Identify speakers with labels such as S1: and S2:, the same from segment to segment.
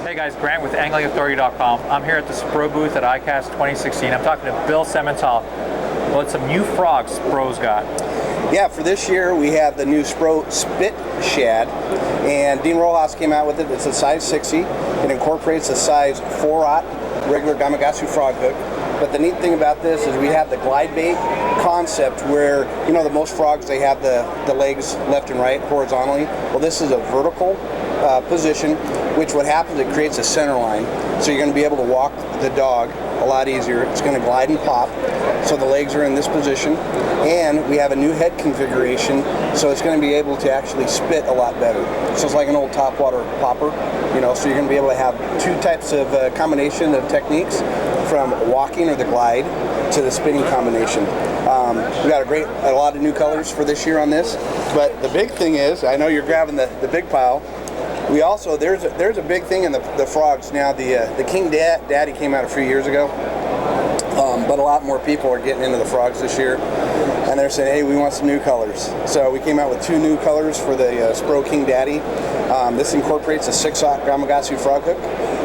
S1: Hey guys, Grant with AnglingAuthority.com. I'm here at the SPRO booth at Icast 2016. I'm talking to Bill Siemental about some new frogs SPRO's got.
S2: Yeah, for this year we have the new SPRO Spit Shad, and Dean Rojas came out with it. It's a size 60. It incorporates a size 4/0 regular Gamakatsu frog hook. But the neat thing about this is we have the glide bait concept where, you know, the most frogs, they have the legs left and right horizontally. Well, this is a vertical position, which what happens, it creates a center line. So you're going to be able to walk the dog a lot easier. It's going to glide and pop. So the legs are in this position. And we have a new head configuration, so it's going to be able to actually spit a lot better. So it's like an old topwater popper, you know, so you're going to be able to have two types of combination of techniques, from walking or the glide to the spinning combination. We got a lot of new colors for this year on this, but the big thing is, I know you're grabbing the big pile. We also, there's a big thing in the frogs now. The King Daddy came out a few years ago, but a lot more people are getting into the frogs this year, and they're saying, hey, we want some new colors. So we came out with two new colors for the SPRO King Daddy. This incorporates a 6/0 Gamakatsu frog hook,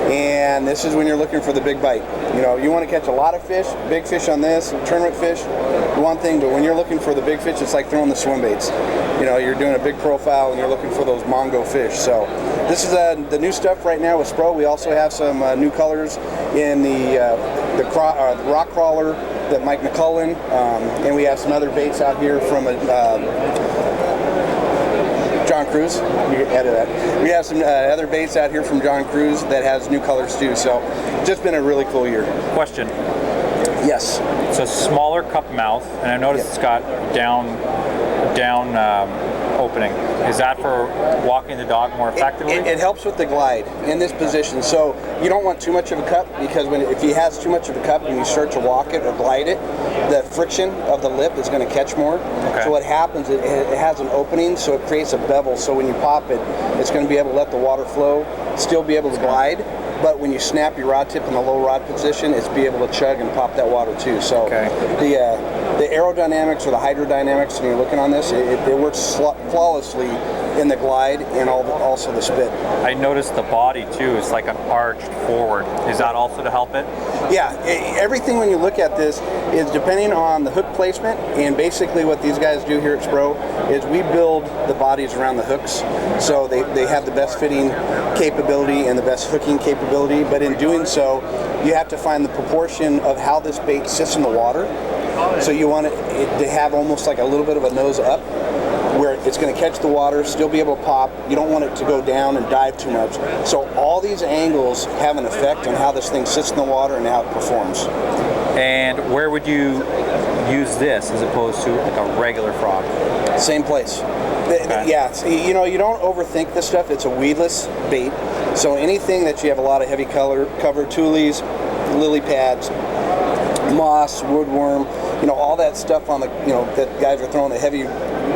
S2: and this is when you're looking for the big bite. You know, you want to catch a lot of fish, big fish on this, tournament fish, one thing, but when you're looking for the big fish, it's like throwing the swim baits. You know, you're doing a big profile and you're looking for those Mongo fish. So this is the new stuff right now with SPRO. We also have some new colors in the rock crawler, that Mike McCullen, and we have some other baits out here from John Cruz. You can edit that. We have some other baits out here from John Cruz that has new colors too. So just been a really cool year.
S1: Question.
S2: Yes.
S1: It's a smaller cup mouth, and I noticed it's got down opening. Is that for walking the dog more effectively?
S2: It helps with the glide in this position. So you don't want too much of a cup, because if he has too much of a cup and you start to walk it or glide it, the friction of the lip is going to catch more. Okay. So what happens, it has an opening, so it creates a bevel. So when you pop it, it's going to be able to let the water flow, still be able to glide. But when you snap your rod tip in the low rod position, it's be able to chug and pop that water too. So the aerodynamics or the hydrodynamics, when you're looking on this, it works flawlessly in the glide and also the spit.
S1: I noticed the body too is like an arched forward. Is that also to help it?
S2: Yeah, everything when you look at this is depending on the hook placement, and basically what these guys do here at SPRO is we build the bodies around the hooks, so they have the best fitting capability and the best hooking capability, but in doing so you have to find the proportion of how this bait sits in the water. So you want it to have almost like a little bit of a nose up, where it's going to catch the water, still be able to pop. You don't want it to go down and dive too much. So all these angles have an effect on how this thing sits in the water and how it performs.
S1: And where would you use this as opposed to like a regular frog?
S2: Same place. Okay. Yeah, you know, you don't overthink this stuff. It's a weedless bait. So anything that you have a lot of heavy cover, tulies, lily pads, moss, woodworm, you know, all that stuff on the, you know, that guys are throwing the heavy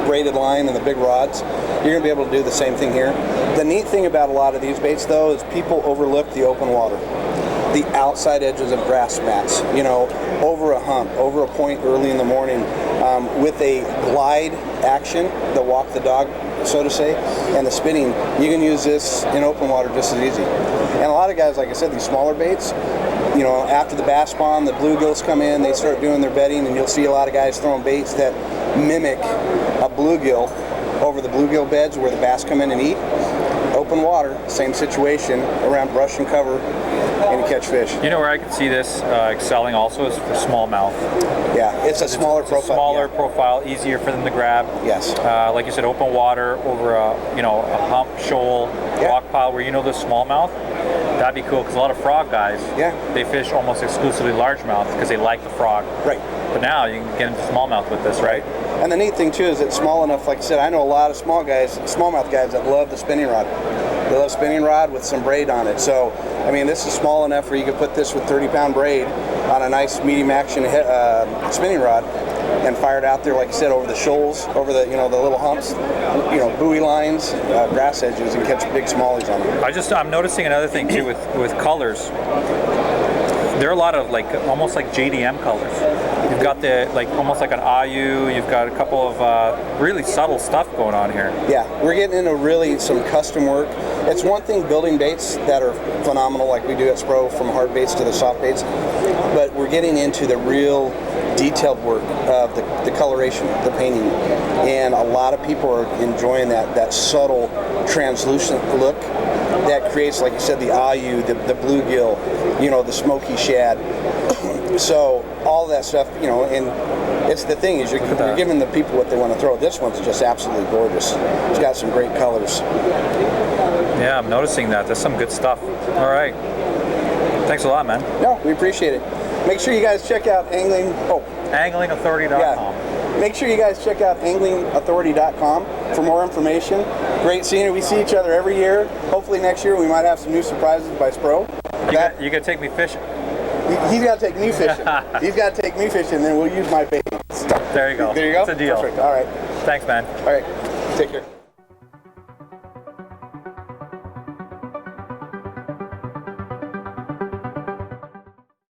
S2: braided line and the big rods, you're going to be able to do the same thing here. The neat thing about a lot of these baits though is people overlook the open water, the outside edges of grass mats, you know, over a hump, over a point early in the morning, with a glide action, the walk the dog, so to say, and the spinning, you can use this in open water just as easy. And a lot of guys, like I said, these smaller baits, you know, after the bass spawn, the bluegills come in, they start doing their bedding, and you'll see a lot of guys throwing baits that mimic a bluegill over the bluegill beds where the bass come in and eat. Open water, same situation, around brush and cover, and you catch fish.
S1: You know where I can see this excelling also is for smallmouth.
S2: Yeah, it's a smaller profile.
S1: Smaller profile, easier for them to grab.
S2: Yes.
S1: Like you said, open water over a hump, shoal, rock pile where you know the smallmouth. That'd be cool, because a lot of frog guys, they fish almost exclusively largemouth because they like the frog. Right. But now you can get into smallmouth with this, right?
S2: And the neat thing too is it's small enough, like I said, I know a lot of smallmouth guys that love the spinning rod. They love spinning rod with some braid on it. So, I mean, this is small enough where you could put this with 30-pound braid on a nice medium action spinning rod and fire it out there, like I said, over the shoals, over the, you know, the little humps, you know, buoy lines, grass edges, and catch big smallies on them.
S1: I'm noticing another thing too with colors. There are a lot of like almost like JDM colors. You've got the like almost like an Ayu. You've got a couple of really subtle stuff going on here.
S2: Yeah, we're getting into really some custom work. It's one thing building baits that are phenomenal, like we do at SPRO, from hard baits to the soft baits, but we're getting into the real detailed work of the coloration, the painting, and a lot of people are enjoying that subtle, translucent look that creates, like you said, the ayu, the bluegill, the smoky shad. So all that stuff, and it's the thing is you're giving the people what they want to throw. This one's just absolutely gorgeous. It's got some great colors.
S1: Yeah, I'm noticing that. There's some good stuff. All right. Thanks a lot, man.
S2: No, we appreciate it. Make sure you guys check out
S1: AnglingAuthority.com.
S2: Yeah. Make sure you guys check out AnglingAuthority.com for more information. Great seeing you. We see each other every year. Hopefully next year we might have some new surprises by SPRO.
S1: You got to take me fishing.
S2: He's got to take me fishing. He's got to take me fishing, then we'll use my bait.
S1: There you go.
S2: There you go.
S1: It's a deal.
S2: Perfect. All right.
S1: Thanks, man.
S2: All right. Take care.